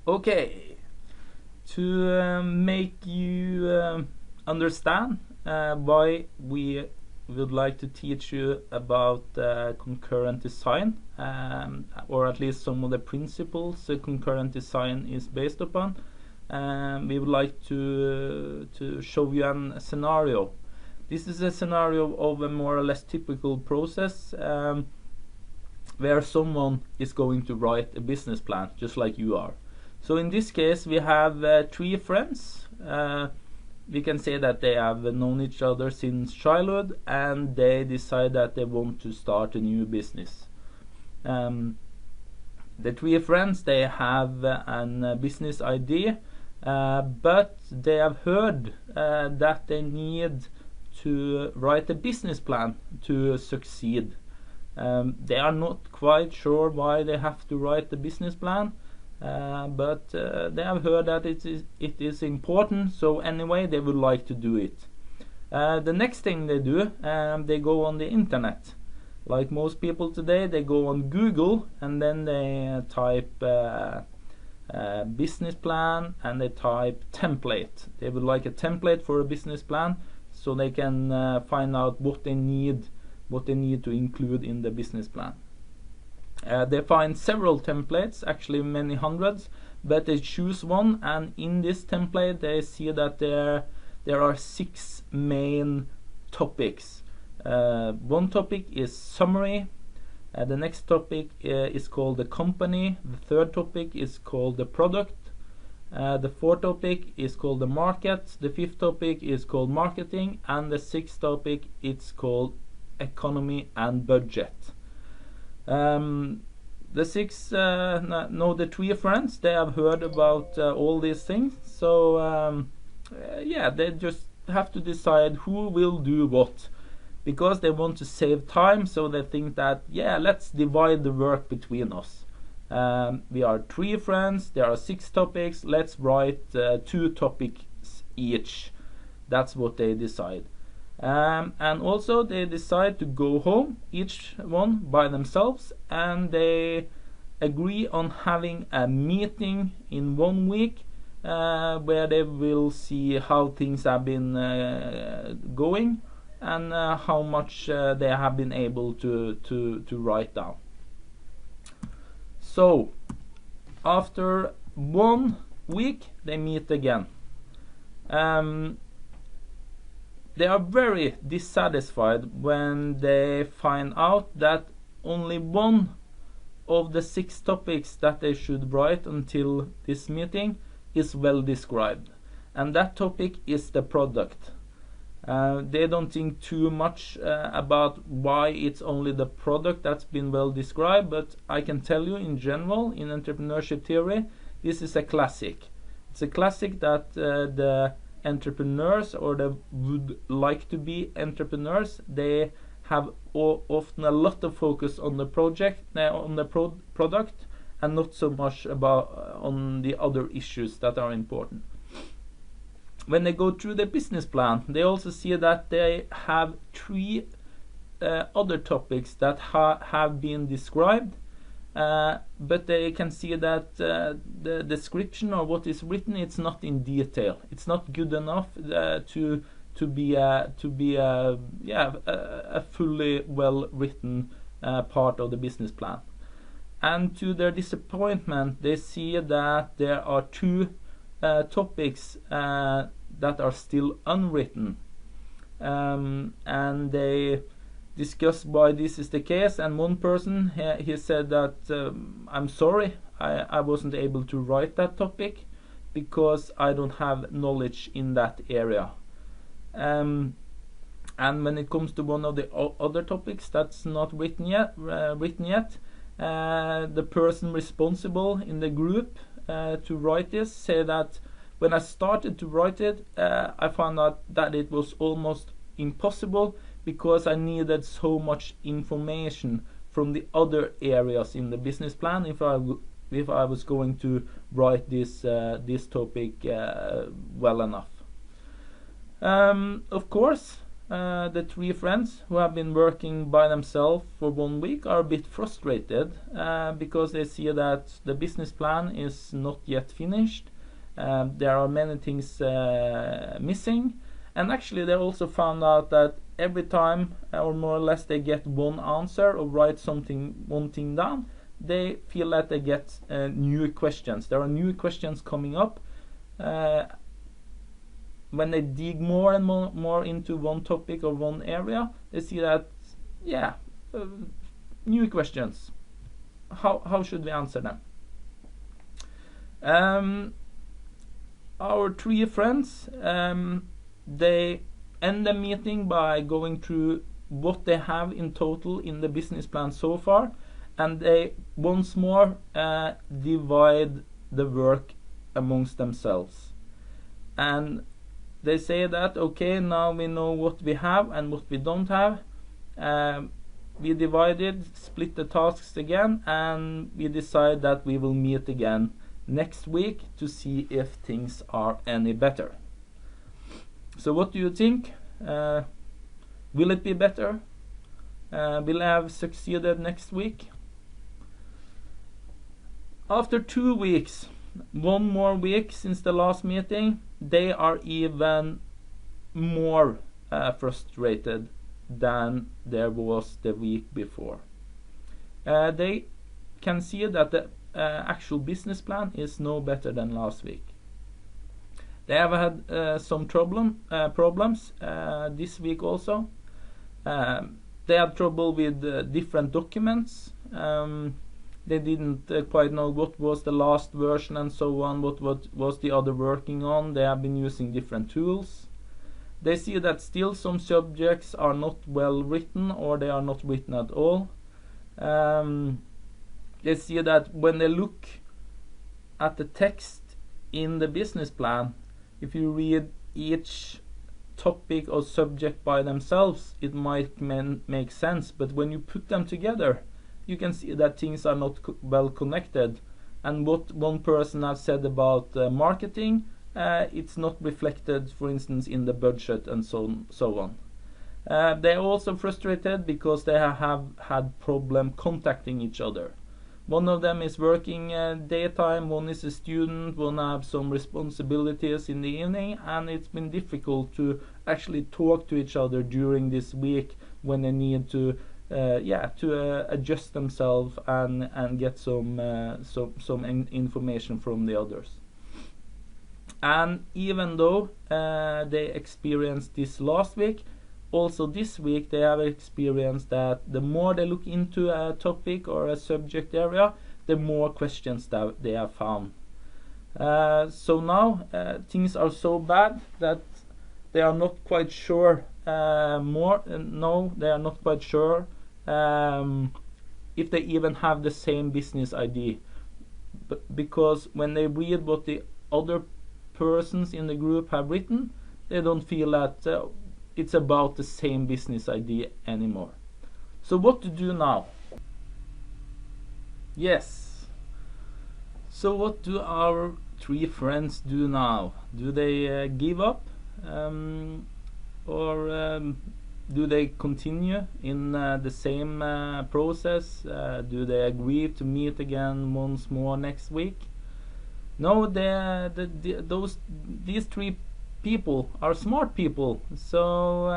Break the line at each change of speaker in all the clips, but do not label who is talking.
Okay, to make you understand why we would like to teach you about concurrent design, or at least some of the principles concurrent design is based upon, we would like to show you a scenario. This is a scenario of a more or less typical process where someone is going to write a business plan just like you are. So in this case we have three friends. We can say that they have known each other since childhood and they decide that they want to start a new business. The three friends, they have a business idea, but they have heard that they need to write a business plan to succeed. They are not quite sure why they have to write the business plan, but they have heard that it is important, so anyway they would like to do it. The next thing they do, they go on the internet. Like most people today, they go on Google and then they type business plan and they type template. They would like a template for a business plan so they can find out what they need to include in the business plan. They find several templates, actually many hundreds, but they choose one, and in this template they see that there are 6 main topics. One topic is summary, the next topic is called the company, the third topic is called the product, the fourth topic is called the market, the fifth topic is called marketing, and the sixth topic it's called economy and budget. The three friends, they have heard about all these things, so yeah, they just have to decide who will do what, because they want to save time. So they think that, yeah, let's divide the work between us. We are 3 friends, there are 6 topics, let's write 2 topics each. That's what they decide. And also they decide to go home, each one by themselves, and they agree on having a meeting in 1 week where they will see how things have been going and how much they have been able to write down. So after 1 week they meet again. They are very dissatisfied when they find out that only one of the 6 topics that they should write until this meeting is well described, and that topic is the product. They don't think too much about why it's only the product that's been well described, but I can tell you in general, in entrepreneurship theory, this is a classic. It's a classic that the entrepreneurs, or they would like to be entrepreneurs, they have often a lot of focus on the project, on the product, and not so much about on the other issues that are important. When they go through the business plan, they also see that they have 3 other topics that have been described, but they can see that the description or what is written, it's not in detail. It's not good enough to be a fully well written part of the business plan. And to their disappointment, they see that there are 2 topics that are still unwritten, and they discuss why this is the case. And one person, he said that I'm sorry, I wasn't able to write that topic because I don't have knowledge in that area. And when it comes to one of the other topics that's not written yet, the person responsible in the group to write this say that when I started to write it, I found out that it was almost impossible because I needed so much information from the other areas in the business plan if I was going to write this topic well enough. Of course, the three friends who have been working by themselves for 1 week are a bit frustrated because they see that the business plan is not yet finished. There are many things missing, and actually they also found out that every time, or more or less, they get one answer or write one thing down, they feel that they get new questions. There are new questions coming up. When they dig more and more into one topic or one area, they see that, new questions. How should we answer them? Our three friends, they end the meeting by going through what they have in total in the business plan so far, and they once more divide the work amongst themselves. And they say that, okay, now we know what we have and what we don't have. We divided, split the tasks again, and we decide that we will meet again next week to see if things are any better. So what do you think? Will it be better? Will I have succeeded next week? After 2 weeks, 1 more week since the last meeting, they are even more frustrated than there was the week before. They can see that the actual business plan is no better than last week. They have had some problems this week also. They had trouble with different documents. They didn't quite know what was the last version and so on, what was the other working on. They have been using different tools. They see that still some subjects are not well written, or they are not written at all. They see that when they look at the text in the business plan, if you read each topic or subject by themselves, it might make sense, but when you put them together, you can see that things are not well connected. And what one person has said about marketing, it's not reflected, for instance, in the budget and so on. They are also frustrated because they have had problem contacting each other. One of them is working daytime, one is a student, one have some responsibilities in the evening, and it's been difficult to actually talk to each other during this week when they need to adjust themselves and get some information from the others. And even though they experienced this last week, also this week they have experienced that the more they look into a topic or a subject area, the more questions that they have found. So now things are so bad that they are not quite sure they are not quite sure if they even have the same business idea. Because when they read what the other persons in the group have written, they don't feel that it's about the same business idea anymore. So what to do now? Yes. So what do our three friends do now? Do they give up? Or do they continue in the same process? Do they agree to meet again once more next week? No, these three people are smart people, so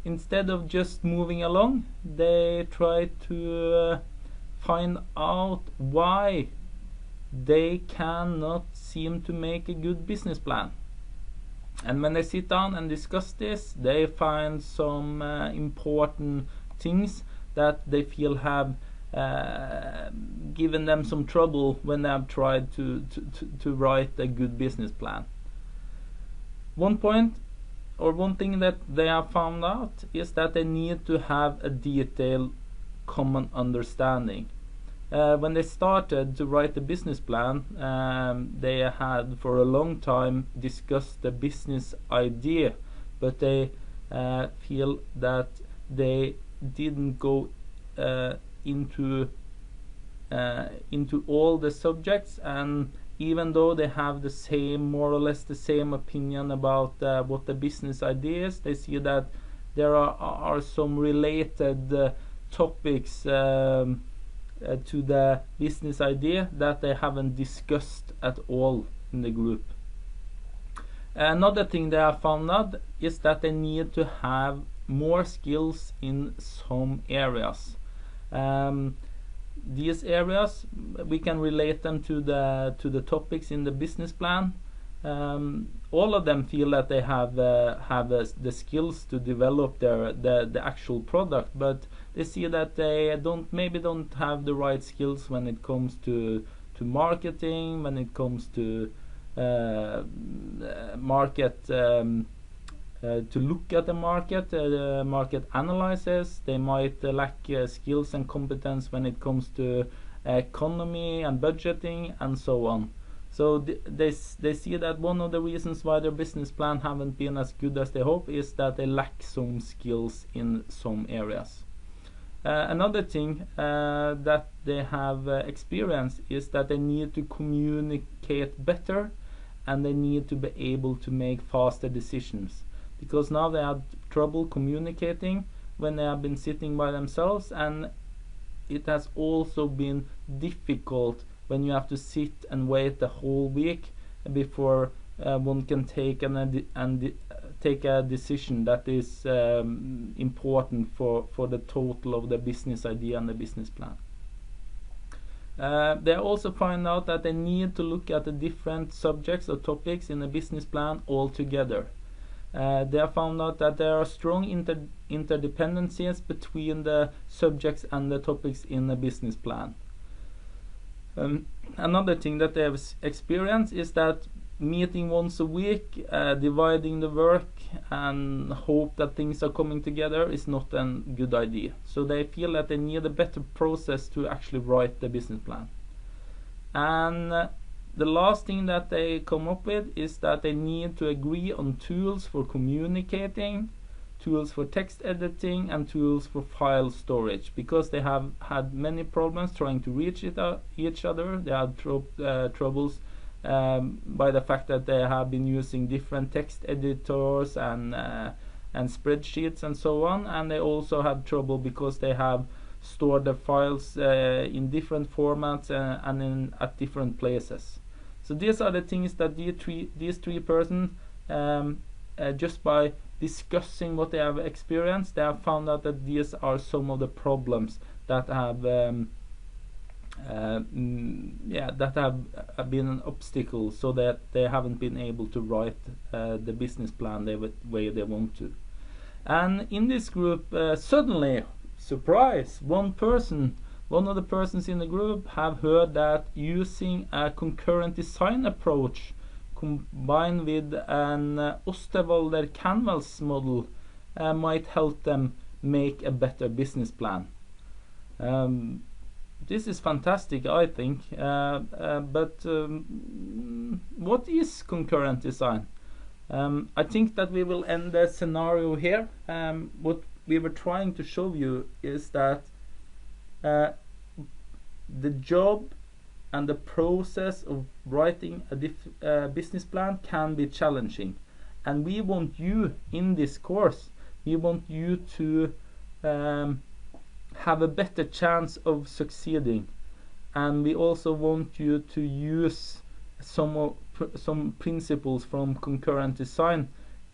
instead of just moving along, they try to find out why they cannot seem to make a good business plan. And when they sit down and discuss this, they find some important things that they feel have given them some trouble when they have tried to write a good business plan. One point, or one thing that they have found out, is that they need to have a detailed common understanding. When they started to write the business plan, they had for a long time discussed the business idea, but they feel that they didn't go into all the subjects, and even though they have more or less the same opinion about what the business idea is, they see that there are some related topics to the business idea that they haven't discussed at all in the group. Another thing they have found out is that they need to have more skills in some areas. These areas, we can relate them to the topics in the business plan. All of them feel that they have the skills to develop the actual product, but they see that they maybe don't have the right skills when it comes to marketing, when it comes to market, to look at the market analysis. They might lack skills and competence when it comes to economy and budgeting and so on. So they see that one of the reasons why their business plan haven't been as good as they hope is that they lack some skills in some areas. Another thing that they have experienced is that they need to communicate better, and they need to be able to make faster decisions, because now they have trouble communicating when they have been sitting by themselves, and it has also been difficult when you have to sit and wait the whole week before one can take take a decision that is important for the total of the business idea and the business plan. They also find out that they need to look at the different subjects or topics in the business plan all together. They have found out that there are strong interdependencies between the subjects and the topics in the business plan. Another thing that they have experienced is that meeting once a week, dividing the work and hope that things are coming together is not a good idea. So they feel that they need a better process to actually write the business plan. And the last thing that they come up with is that they need to agree on tools for communicating, tools for text editing, and tools for file storage, because they have had many problems trying to reach each other. They had troubles by the fact that they have been using different text editors and spreadsheets and so on, and they also have trouble because they have stored the files in different formats and at different places. So these are the things that these three persons, just by discussing what they have experienced, they have found out that these are some of the problems that have been an obstacle, so that they haven't been able to write the business plan the way they want to. And in this group, suddenly, surprise, one of the persons in the group have heard that using a concurrent design approach combined with an Osterwalder canvas model might help them make a better business plan. This is fantastic, I think, but what is concurrent design? I think that we will end the scenario here. What we were trying to show you is that the job and the process of writing a business plan can be challenging, and we want you in this course, we want you to have a better chance of succeeding, and we also want you to use some principles from concurrent design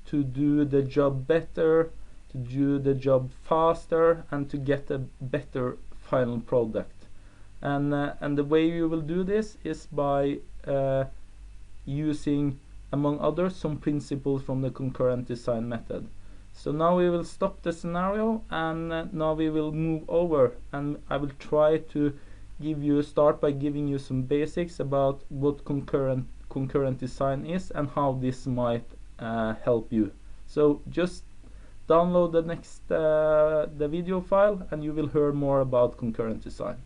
to do the job better, to do the job faster, and to get a better final product. And the way you will do this is by using, among others, some principles from the concurrent design method. So now we will stop the scenario, and now we will move over, and I will try to start by giving you some basics about what concurrent design is and how this might help you. So just download the video file and you will hear more about concurrent design.